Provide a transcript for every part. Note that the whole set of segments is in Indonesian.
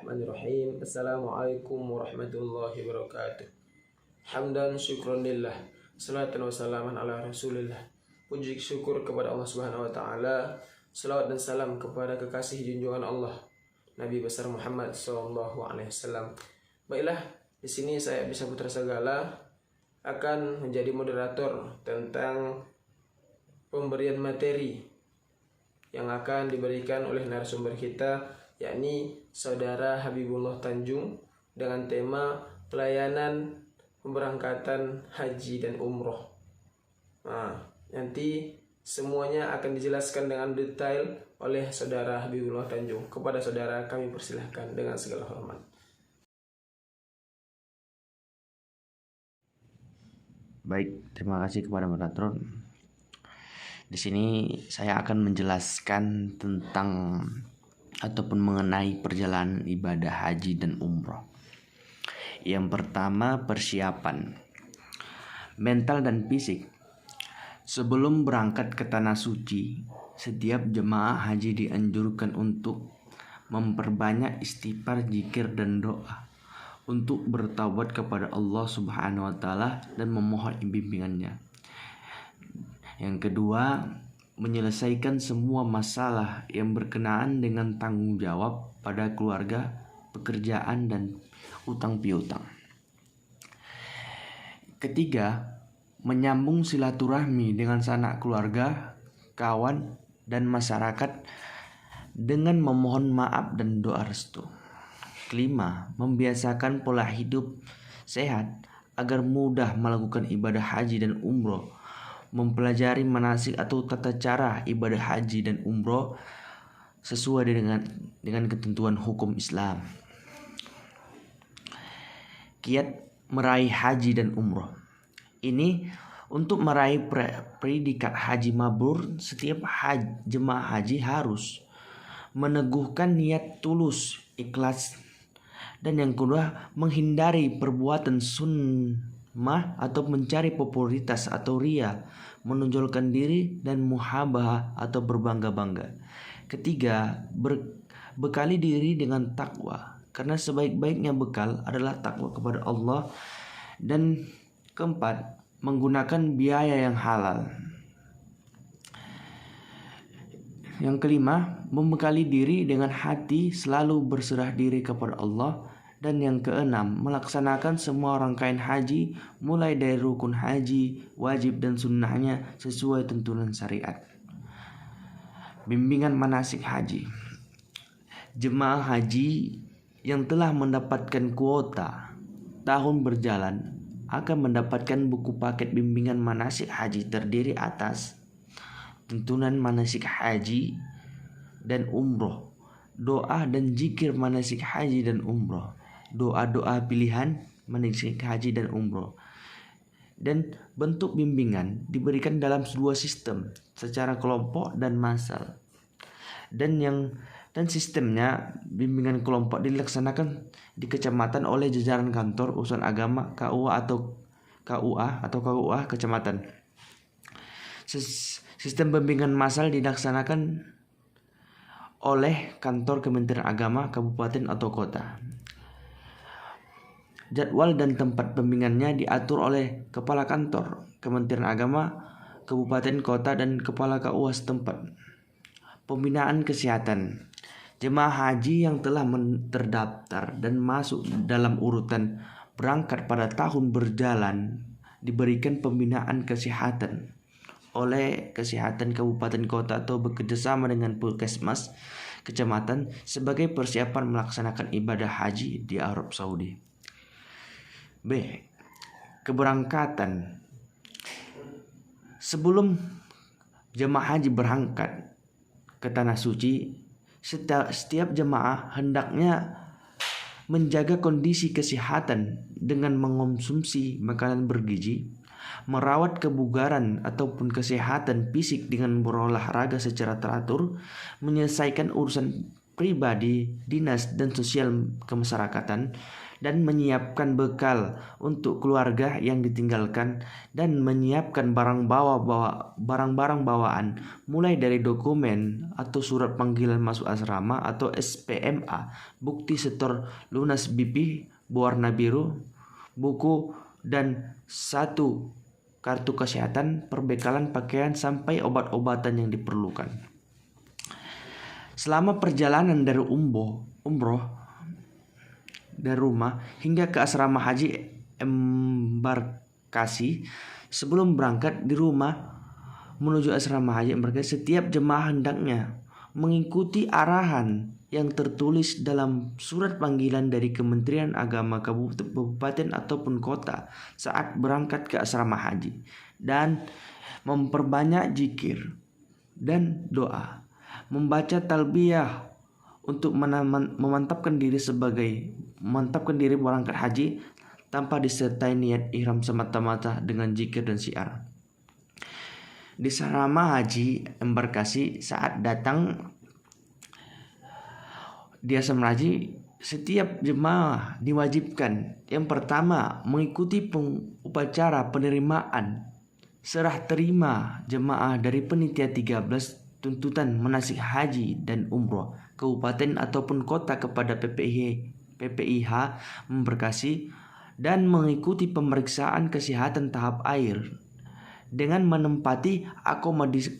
Bismillahirrahmanirrahim. Assalamualaikum warahmatullahi wabarakatuh. Hamdan syukron lillah, salatan wassalaman ala rasulillah. Puji syukur kepada Allah Subhanahu wa taala. Salawat dan salam kepada kekasih junjungan Allah Nabi besar Muhammad sallallahu alaihi wasallam. Baiklah, di sini saya Bisa Putra Segala akan menjadi moderator tentang pemberian materi yang akan diberikan oleh narasumber kita, yakni Saudara Habibullah Tanjung, dengan tema pelayanan pemberangkatan haji dan umroh. Nah, nanti semuanya akan dijelaskan dengan detail oleh Saudara Habibullah Tanjung. Kepada saudara kami persilahkan dengan segala hormat. Baik, terima kasih kepada moderator. Di sini saya akan menjelaskan tentang ataupun mengenai perjalanan ibadah haji dan umroh. Yang pertama, persiapan mental dan fisik. Sebelum berangkat ke tanah suci, setiap jemaah haji dianjurkan untuk memperbanyak istighfar, zikir, dan doa untuk bertaubat kepada Allah Subhanahu wa taala dan memohon bimbingannya. Yang kedua, menyelesaikan semua masalah yang berkenaan dengan tanggung jawab pada keluarga, pekerjaan, dan utang piutang. Ketiga, menyambung silaturahmi dengan sanak keluarga, kawan, dan masyarakat dengan memohon maaf dan doa restu. Kelima, membiasakan pola hidup sehat agar mudah melakukan ibadah haji dan umroh, mempelajari manasik atau tata cara ibadah haji dan umroh sesuai dengan ketentuan hukum Islam. Kiat meraih haji dan umroh. Ini untuk meraih predikat haji mabrur, setiap jemaah haji harus meneguhkan niat tulus, ikhlas, dan yang kedua, menghindari perbuatan sunnah atau mencari popularitas atau ria, menonjolkan diri, dan muhabah atau berbangga-bangga. Ketiga, bekali diri dengan takwa, karena sebaik-baiknya bekal adalah takwa kepada Allah. Dan keempat, menggunakan biaya yang halal. Yang kelima, membekali diri dengan hati selalu berserah diri kepada Allah. Dan yang keenam, melaksanakan semua rangkaian haji mulai dari rukun haji, wajib, dan sunnahnya sesuai tuntunan syariat. Bimbingan manasik haji. Jemaah haji yang telah mendapatkan kuota tahun berjalan akan mendapatkan buku paket bimbingan manasik haji terdiri atas tuntunan manasik haji dan umroh, doa dan zikir manasik haji dan umroh, doa-doa pilihan manasik haji dan umroh, dan bentuk bimbingan diberikan dalam dua sistem, secara kelompok dan massal. Dan sistemnya bimbingan kelompok dilaksanakan di kecamatan oleh jajaran kantor urusan agama KUA atau KUA kecamatan. Sistem bimbingan massal dilaksanakan oleh kantor Kementerian Agama kabupaten atau kota. Jadwal dan tempat bimbingannya diatur oleh kepala kantor Kementerian Agama kabupaten kota dan kepala KUA setempat. Pembinaan kesehatan. Jemaah haji yang telah terdaftar dan masuk dalam urutan berangkat pada tahun berjalan diberikan pembinaan kesehatan oleh kesehatan kabupaten kota atau bekerjasama dengan puskesmas kecamatan sebagai persiapan melaksanakan ibadah haji di Arab Saudi. B. Keberangkatan. Sebelum jemaah haji berangkat ke tanah suci, setiap jemaah hendaknya menjaga kondisi kesehatan dengan mengonsumsi makanan bergizi, merawat kebugaran ataupun kesehatan fisik dengan berolahraga secara teratur, menyelesaikan urusan pribadi, dinas, dan sosial kemasyarakatan, dan menyiapkan bekal untuk keluarga yang ditinggalkan, dan menyiapkan barang-barang bawaan mulai dari dokumen atau surat panggilan masuk asrama atau SPMA, bukti setor lunas BP berwarna biru, buku, dan 1 kartu kesehatan, perbekalan pakaian, sampai obat-obatan yang diperlukan. Selama perjalanan dari umroh dari rumah hingga ke asrama haji embarkasi, sebelum berangkat di rumah menuju asrama haji embarkasi, setiap jemaah hendaknya mengikuti arahan yang tertulis dalam surat panggilan dari Kementerian Agama kabupaten ataupun kota saat berangkat ke asrama haji, dan memperbanyak zikir dan doa, membaca talbiyah untuk memantapkan diri berangkat haji tanpa disertai niat ihram semata-mata dengan zikir dan syiar. Di asrama haji embarkasi, saat datang di asrama haji, setiap jemaah diwajibkan yang pertama mengikuti upacara penerimaan serah terima jemaah dari panitia 13 tuntutan manasik haji dan umroh kabupaten ataupun kota kepada PPIH embarkasi, dan mengikuti pemeriksaan kesehatan tahap air dengan menempati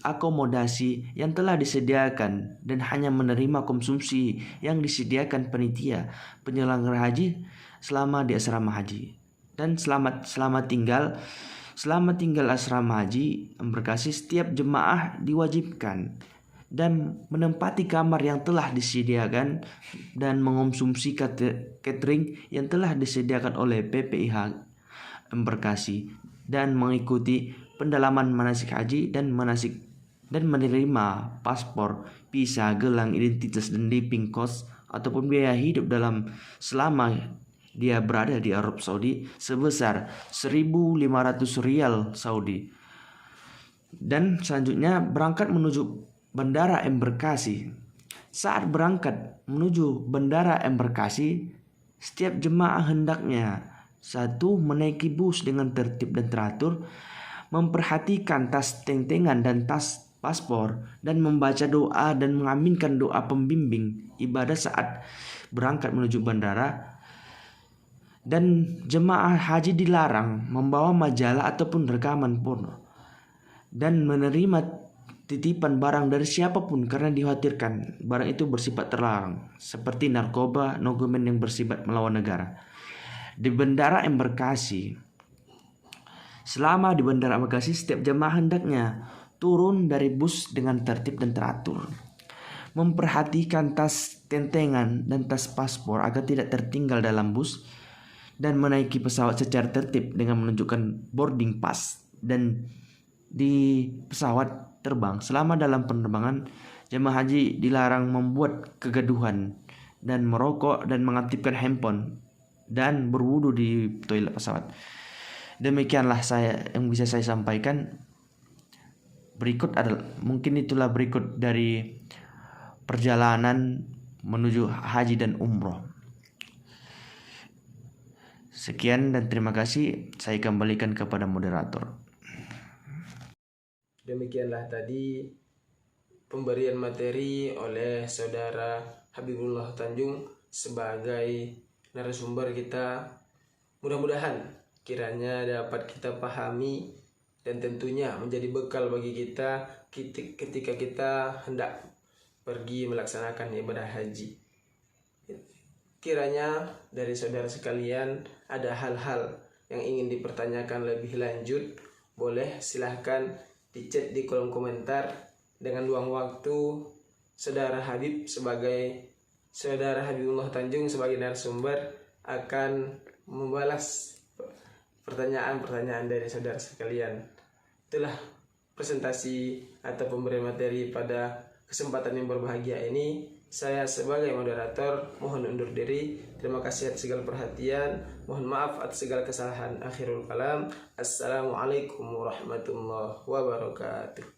akomodasi yang telah disediakan dan hanya menerima konsumsi yang disediakan panitia penyelenggara haji selama di asrama haji. Dan selama tinggal asrama haji embarkasi, setiap jemaah diwajibkan dan menempati kamar yang telah disediakan dan mengonsumsi catering yang telah disediakan oleh PPIH embarkasi, dan mengikuti pendalaman manasik haji dan menerima paspor, visa, gelang identitas, dan living cost ataupun biaya hidup selama dia berada di Arab Saudi sebesar 1.500 rial Saudi. Dan selanjutnya berangkat menuju Bandara Embarkasi. Saat berangkat menuju Bandara Embarkasi, setiap jemaah hendaknya 1. Menaiki bus dengan tertib dan teratur, memperhatikan tas tentengan dan tas paspor, dan membaca doa dan mengaminkan doa pembimbing ibadah saat berangkat menuju bandara. Dan jemaah haji dilarang membawa majalah ataupun rekaman porno dan menerima titipan barang dari siapapun karena dikhawatirkan barang itu bersifat terlarang, seperti narkoba, dokumen yang bersifat melawan negara. Di Bandara Embarkasi, selama di Bandara Embarkasi, setiap jemaah hendaknya turun dari bus dengan tertib dan teratur, memperhatikan tas tentengan dan tas paspor agar tidak tertinggal dalam bus, dan menaiki pesawat secara tertib dengan menunjukkan boarding pass. Dan di pesawat terbang, selama dalam penerbangan, jemaah haji dilarang membuat kegaduhan dan merokok dan mengaktifkan handphone dan berwudu di toilet pesawat. Demikianlah yang bisa saya sampaikan. Itulah berikut dari perjalanan menuju haji dan umroh. Sekian dan terima kasih. Saya kembalikan kepada moderator. Demikianlah tadi pemberian materi oleh saudara Habibullah Tanjung sebagai narasumber kita. Mudah-mudahan kiranya dapat kita pahami dan tentunya menjadi bekal bagi kita ketika kita hendak pergi melaksanakan ibadah haji. Kiranya dari saudara sekalian ada hal-hal yang ingin dipertanyakan lebih lanjut, boleh silahkan di chat di kolom komentar. Dengan luang waktu, saudara Habibullah Tanjung sebagai narasumber akan membalas pertanyaan-pertanyaan dari saudara sekalian. Itulah presentasi atau pemberian materi pada kesempatan yang berbahagia ini. Saya sebagai moderator mohon undur diri. Terima kasih atas segala perhatian. Mohon maaf atas segala kesalahan. Akhirul kalam. Assalamualaikum warahmatullahi wabarakatuh.